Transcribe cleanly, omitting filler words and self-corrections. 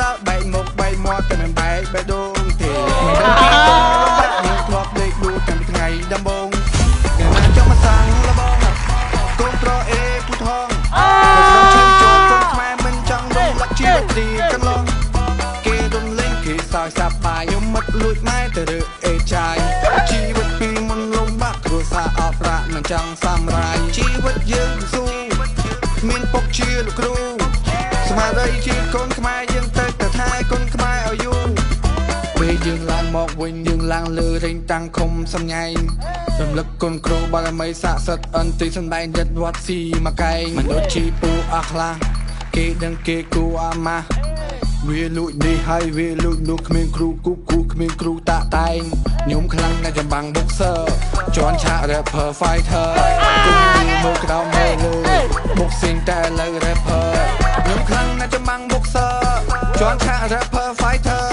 ដល់បែកមុខបែកមាត់តែមិនបែកបេះដូងទេមិនដឹងពីកូនលំបាក់យើងធ្លាប់ដេកដួលតាំងពីថ្ងៃដំបូងកាលណាចង់មកសាំងលបងកូនត្រអេពូថងឈាមចូលកូនខ្មែរមិនចង់រំលឹកជីវិតទីកន្លងគេរំលែងគេសើចសាប់បាយខ្ញុំមិនលួចម៉ែទៅរើអេចាយជីវិតពីមុនលំបាក់គ្រួសារអត់ប្រាក់មិនចង់សម្រាយជីវិតយើងស៊ូមានពុកជាលោកគ្រូស្មារតីជាកូនខ្មែរយើងទៅថែកូនខ្មែរឲ្យយូរពេលយើងឡើងមកវិញយើងឡើងលើរែងតាំងឃុំសំញែងរំលឹកគុណគ្រូបារមីស័ក្តិសិទ្ធិអន្តិសម្ដែងយិត្តវត្តស៊ីមកកែងមិនដូចជាពូអស់ខ្លះគេដឹងគេគូអាម៉ាស់វាលួចនេះហើយវាលួចនោះគ្មានគ្រូគូគ្មានគ្រូតាក់តែងខ្ញុំខ្លាំងណាស់ចម្បាំង boxer ជន់ឆាក rapper fighter គុំមើលក្រោមមើលលើ boxing តែឥឡូវ rapper ខ្ញុំខ្លាំងណាស់ចម្បាំង boxer ជន់ឆាក rapper fighter